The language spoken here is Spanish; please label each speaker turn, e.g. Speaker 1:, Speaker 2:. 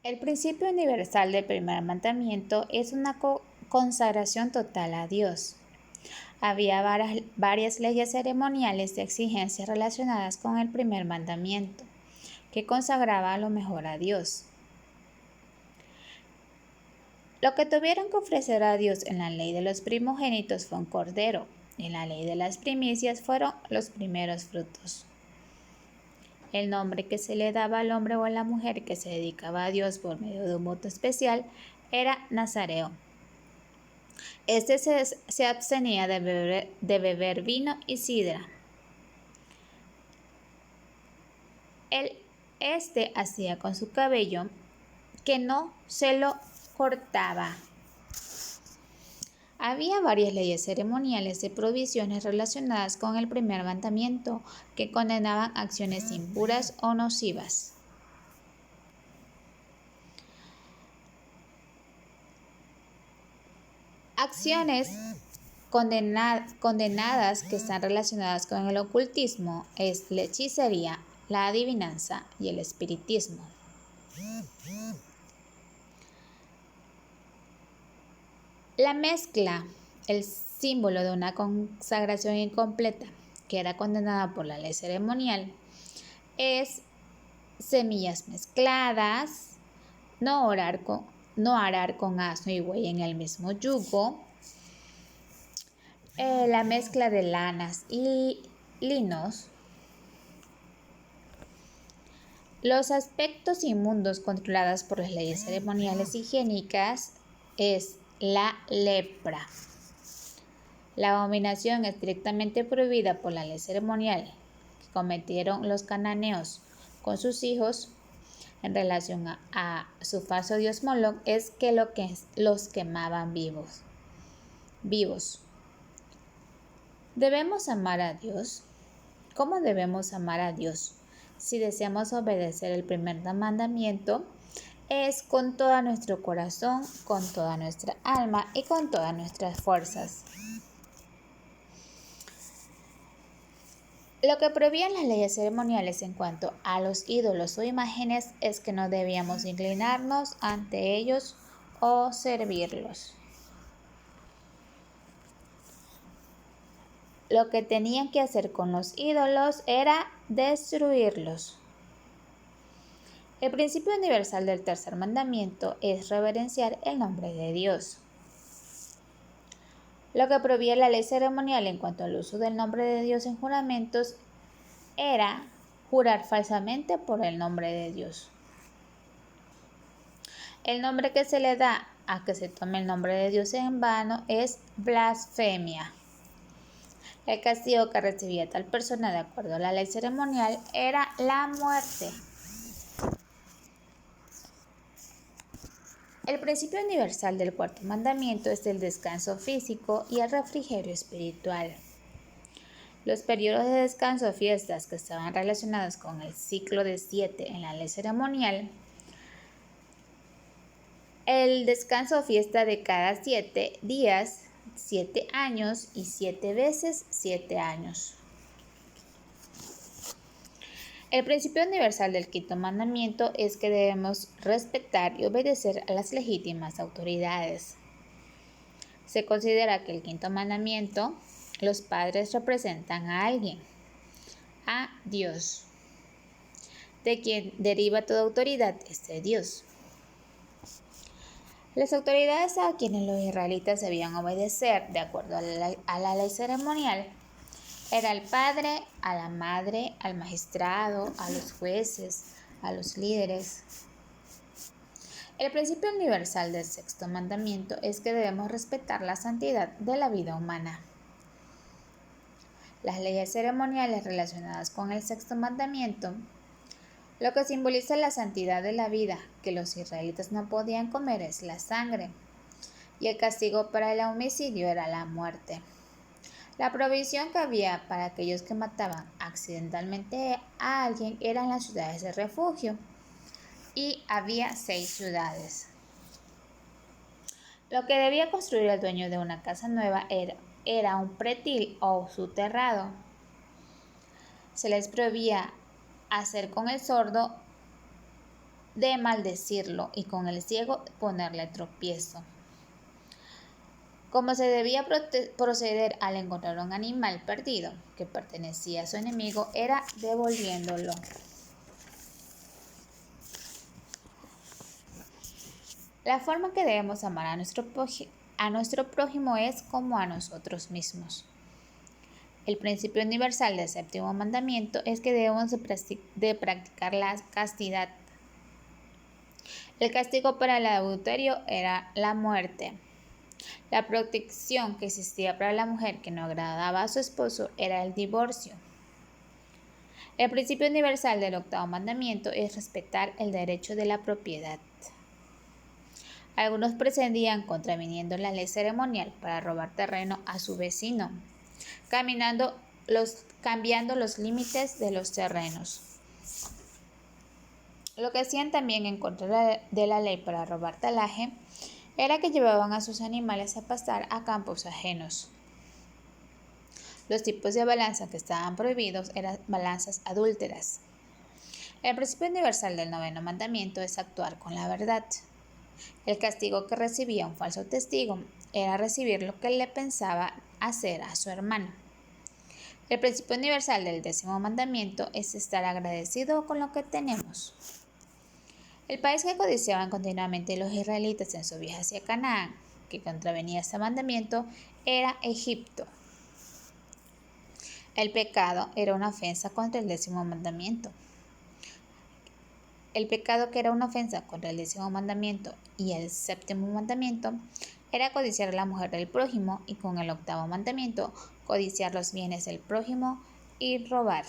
Speaker 1: El principio universal del primer mandamiento es una consagración total a Dios. Había varias leyes ceremoniales de exigencias relacionadas con el primer mandamiento, que consagraba a lo mejor a Dios. Lo que tuvieron que ofrecer a Dios en la ley de los primogénitos fue un cordero. En la ley de las primicias fueron los primeros frutos. El nombre que se le daba al hombre o a la mujer que se dedicaba a Dios por medio de un voto especial era Nazareo. Este se abstenía de beber vino y sidra. Este hacía con su cabello que no se lo cortaba. Había varias leyes ceremoniales de provisiones relacionadas con el primer mandamiento que condenaban acciones impuras o nocivas. Acciones condenadas que están relacionadas con el ocultismo es la hechicería, la adivinanza y el espiritismo. La mezcla, el símbolo de una consagración incompleta que era condenada por la ley ceremonial, es semillas mezcladas, no arar con asno y buey en el mismo yugo, la mezcla de lanas y linos. Los aspectos inmundos controlados por las leyes ceremoniales higiénicas es la lepra. La abominación estrictamente prohibida por la ley ceremonial que cometieron los cananeos con sus hijos en relación a su falso dios Moloch es que los quemaban vivos. ¿Debemos amar a Dios? ¿Cómo debemos amar a Dios? Si deseamos obedecer el primer mandamiento, es con todo nuestro corazón, con toda nuestra alma y con todas nuestras fuerzas. Lo que prohibían las leyes ceremoniales en cuanto a los ídolos o imágenes es que no debíamos inclinarnos ante ellos o servirlos. Lo que tenían que hacer con los ídolos era destruirlos. El principio universal del tercer mandamiento es reverenciar el nombre de Dios. Lo que prohibía la ley ceremonial en cuanto al uso del nombre de Dios en juramentos era jurar falsamente por el nombre de Dios. El nombre que se le da a que se tome el nombre de Dios en vano es blasfemia. El castigo que recibía tal persona de acuerdo a la ley ceremonial era la muerte. El principio universal del cuarto mandamiento es el descanso físico y el refrigerio espiritual. Los periodos de descanso o fiestas que estaban relacionados con el ciclo de 7 en la ley ceremonial, el descanso o fiesta de cada 7 días, 7 años y 7 veces 7 años. El principio universal del quinto mandamiento es que debemos respetar y obedecer a las legítimas autoridades. Se considera que el quinto mandamiento, los padres representan a alguien, a Dios, de quien deriva toda autoridad de Dios. Las autoridades a quienes los israelitas debían obedecer de acuerdo a la ley ceremonial era el padre, a la madre, al magistrado, a los jueces, a los líderes. El principio universal del sexto mandamiento es que debemos respetar la santidad de la vida humana. Las leyes ceremoniales relacionadas con el sexto mandamiento, lo que simboliza la santidad de la vida que los israelitas no podían comer es la sangre, y el castigo para el homicidio era la muerte. La provisión que había para aquellos que mataban accidentalmente a alguien eran las ciudades de refugio, y había 6 ciudades. Lo que debía construir el dueño de una casa nueva era un pretil o su terrado. Se les prohibía hacer con el sordo de maldecirlo y con el ciego ponerle tropiezo. Como se debía proceder al encontrar un animal perdido que pertenecía a su enemigo, era devolviéndolo. La forma que debemos amar a nuestro prójimo es como a nosotros mismos. El principio universal del séptimo mandamiento es que debemos de practicar la castidad. El castigo para el adulterio era la muerte. La protección que existía para la mujer que no agradaba a su esposo era el divorcio. El principio universal del octavo mandamiento es respetar el derecho de la propiedad. Algunos pretendían contraviniendo la ley ceremonial para robar terreno a su vecino, cambiando los límites de los terrenos. Lo que hacían también en contra de la ley para robar talaje era que llevaban a sus animales a pastar a campos ajenos. Los tipos de balanza que estaban prohibidos eran balanzas adúlteras. El principio universal del noveno mandamiento es actuar con la verdad. El castigo que recibía un falso testigo era recibir lo que le pensaba hacer a su hermano. El principio universal del décimo mandamiento es estar agradecido con lo que tenemos. El país que codiciaban continuamente los israelitas en su viaje hacia Canaán, que contravenía este mandamiento, era Egipto. El pecado era una ofensa contra el décimo mandamiento. El pecado que era una ofensa contra el décimo mandamiento y el séptimo mandamiento era codiciar a la mujer del prójimo, y con el octavo mandamiento codiciar los bienes del prójimo y robar.